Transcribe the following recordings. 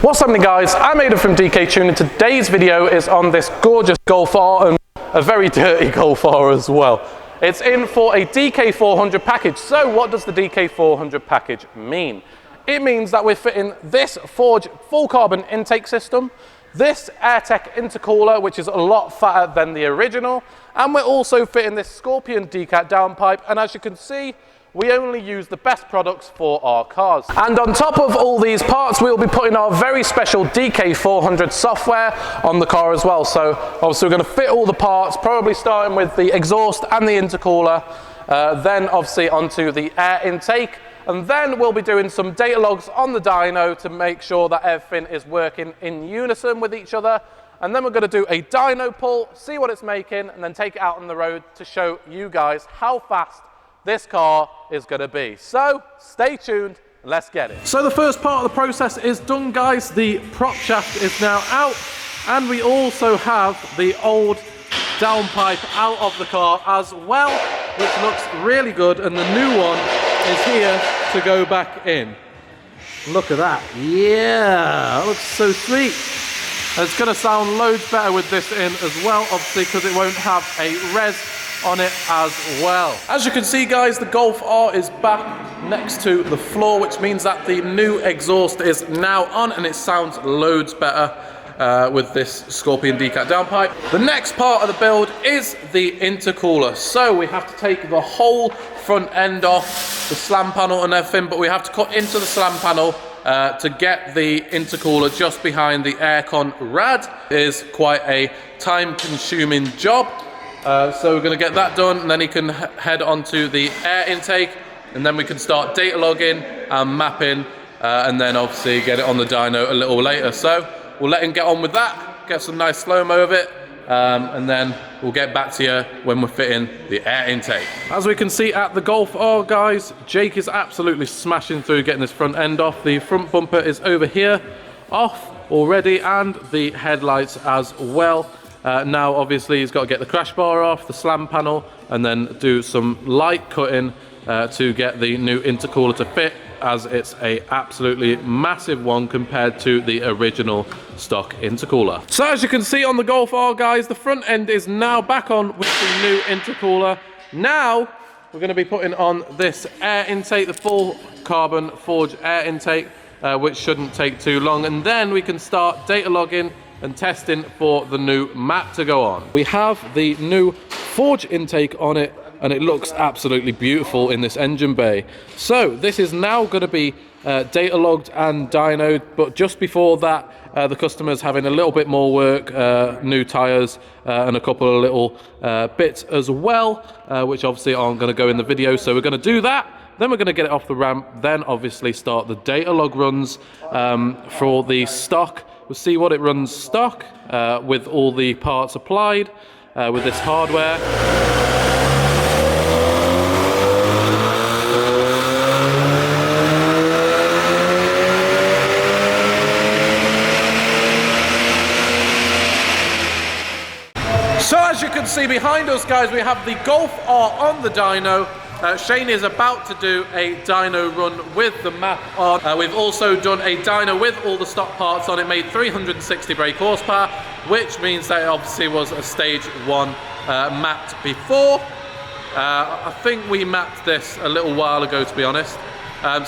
What's happening, guys? I'm Aidan from DK Tune, and today's video is on this gorgeous Golf R and a very dirty Golf R as well. It's in for a DK400 package. So what does the DK400 package mean? It means that we're fitting this Forge full carbon intake system, this AirTech intercooler, which is a lot fatter than the original, and we're also fitting this Scorpion decat downpipe. And as you can see, we only use the best products for our cars. And on top of all these parts, we'll be putting our very special DK400 software on the car as well. So obviously we're going to fit all the parts, probably starting with the exhaust and the intercooler, then obviously onto the air intake. And then we'll be doing some data logs on the dyno to make sure that everything is working in unison with each other. And then we're going to do a dyno pull, see what it's making, and then take it out on the road to show you guys how fast this car is going to be. So stay tuned, let's get it. So the first part of the process is done, guys. The prop shaft is now out, and we also have the old downpipe out of the car as well, which looks really good, and the new one is here to go back in. Look at that. Yeah, that looks so sweet. And it's going to sound loads better with this in as well, obviously, because it won't have a res on it as well. As you can see, guys, the Golf R is back next to the floor, which means that the new exhaust is now on, and it sounds loads better with this Scorpion decat downpipe. The next part of the build is the intercooler. So we have to take the whole front end off, the slam panel and everything, but we have to cut into the slam panel to get the intercooler just behind the aircon rad. It is quite a time-consuming job. So we're going to get that done, and then he can head on to the air intake, and then we can start data logging and mapping, and then obviously get it on the dyno a little later. So we'll let him get on with that, get some nice slow-mo of it, and then we'll get back to you when we're fitting the air intake. As we can see at the Golf R, guys, Jake is absolutely smashing through getting this front end off. The front bumper is over here, off already, and the headlights as well. Now obviously he's got to get the crash bar off, the slam panel, and then do some light cutting to get the new intercooler to fit, as it's a absolutely massive one compared to the original stock intercooler. So as you can see on the Golf R, guys, the front end is now back on with the new intercooler. Now we're going to be putting on this air intake, the full carbon Forge air intake, which shouldn't take too long, and then we can start data logging and testing for the new map to go on. We have the new Forge intake on it, and it looks absolutely beautiful in this engine bay. So this is now going to be data logged and dynoed, but just before that, the customer's having a little bit more work, new tyres and a couple of little bits as well, which obviously aren't going to go in the video. So we're going to do that, then we're going to get it off the ramp, then obviously start the data log runs for the stock. We'll see what it runs stock with all the parts applied with this hardware. So as you can see behind us, guys, we have the Golf R on the dyno. Shane is about to do a dyno run with the map on. We've also done a dyno with all the stock parts on. It made 360 brake horsepower, which means that it obviously was a stage 1 mapped before. I think we mapped this a little while ago, to be honest.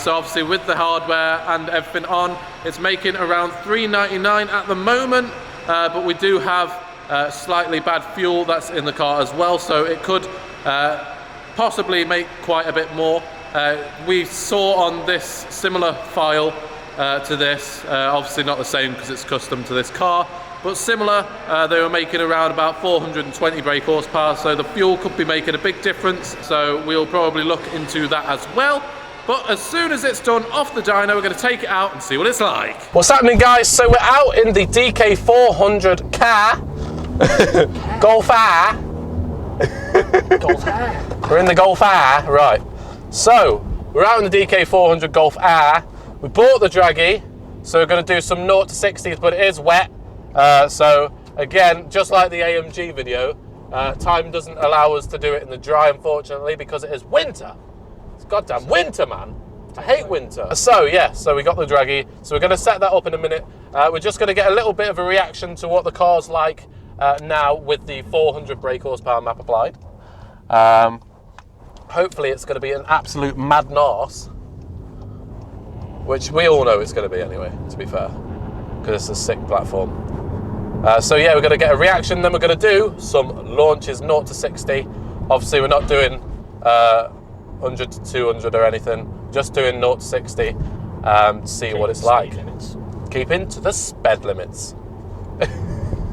So obviously with the hardware and everything on, it's making around 399 at the moment, but we do have slightly bad fuel that's in the car as well, so it could possibly make quite a bit more. We saw on this similar file to this, obviously not the same because it's custom to this car, but similar, they were making around about 420 brake horsepower, so the fuel could be making a big difference, so we'll probably look into that as well. But as soon as it's done off the dyno, we're going to take it out and see what it's like. What's happening, guys? So we're out in the DK400 car, Golf R. Golf R. We're in the Golf R, right. So, we're out in the DK400 Golf R. We bought the draggy, so we're going to do some 0 to 60s, but it is wet. So, again, just like the AMG video, time doesn't allow us to do it in the dry, unfortunately, because it is winter. It's goddamn winter, man. winter. I hate winter. So yeah, so we got the draggy. So we're going to set that up in a minute. We're just going to get a little bit of a reaction to what the car's like now with the 400 brake horsepower map applied. Hopefully it's going to be an absolute mad arse, which we all know it's going to be anyway, to be fair, because it's a sick platform. So yeah, we're going to get a reaction, then we're going to do some launches 0 to 60. Obviously we're not doing 100 to 200 or anything, just doing 0 to 60 to see what it's like. Limits. Keeping to the sped limits.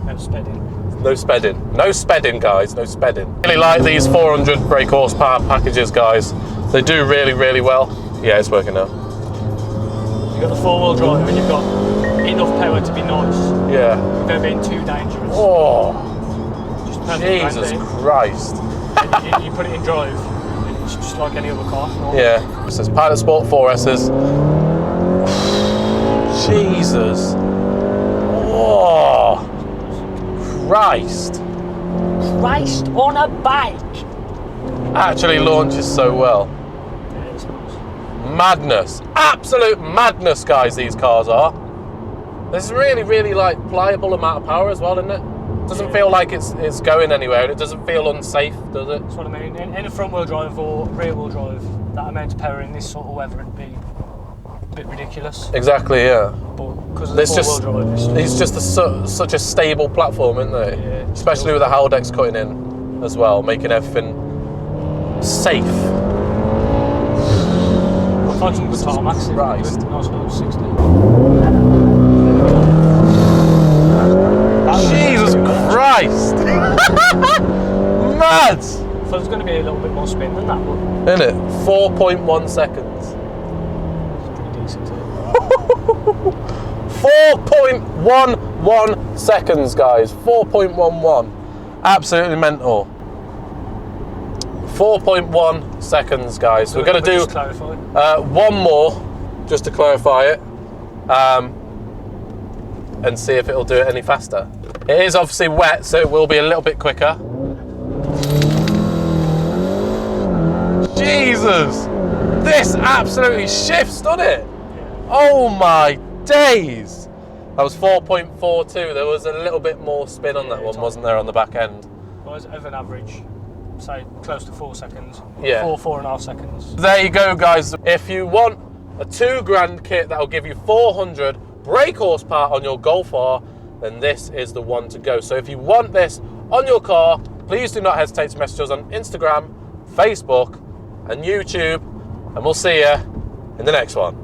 No spedding. No spedding. No spedding, guys. No spedding. Really like these 400 brake horsepower packages, guys. They do really, really well. Yeah, it's working now. You've got the 4-wheel drive and you've got enough power to be nice Yeah. without being too dangerous. Oh, Just Jesus Christ. and you put it in drive, and it's just like any other car. Normal. Yeah. It says Pilot Sport 4S's. Jesus. Oh, Christ. Christ on a bike. Actually launches so well. Yeah, it's nice. Madness. Absolute madness, guys, these cars are. There's really, really like pliable amount of power as well, isn't it? Doesn't feel like it's going anywhere, and it doesn't feel unsafe, does it? That's what I mean. In a front-wheel drive or rear-wheel drive, that amount of power in this sort of weather would be a bit ridiculous. Exactly, yeah. But because of the four-wheel drive, it's just such a stable platform, isn't it? Yeah, especially with the Haldex cutting in as well, making everything safe. I'll find some good tarmacs. Christ. Nice little 60. Jesus Christ! Mad! So there's going to be a little bit more spin than that, but Isn't it? 4.1 seconds. it's pretty decent. 4.11 seconds, guys. 4.11. Absolutely mental. 4.1 seconds, guys. So we're going to do just clarify. one more, just to clarify it, and see if it'll do it any faster. It is obviously wet, so it will be a little bit quicker. Jesus! This absolutely shifts, doesn't it? Oh my days! That was 4.42. There was a little bit more spin on that one, wasn't there, on the back end? Well, over an average, say close to 4 seconds. Yeah. 4.5 seconds. There you go, guys. If you want a £2,000 kit that'll give you 400 brake horsepower on your Golf R, then this is the one to go. So if you want this on your car, please do not hesitate to message us on Instagram, Facebook, and YouTube, and we'll see you in the next one.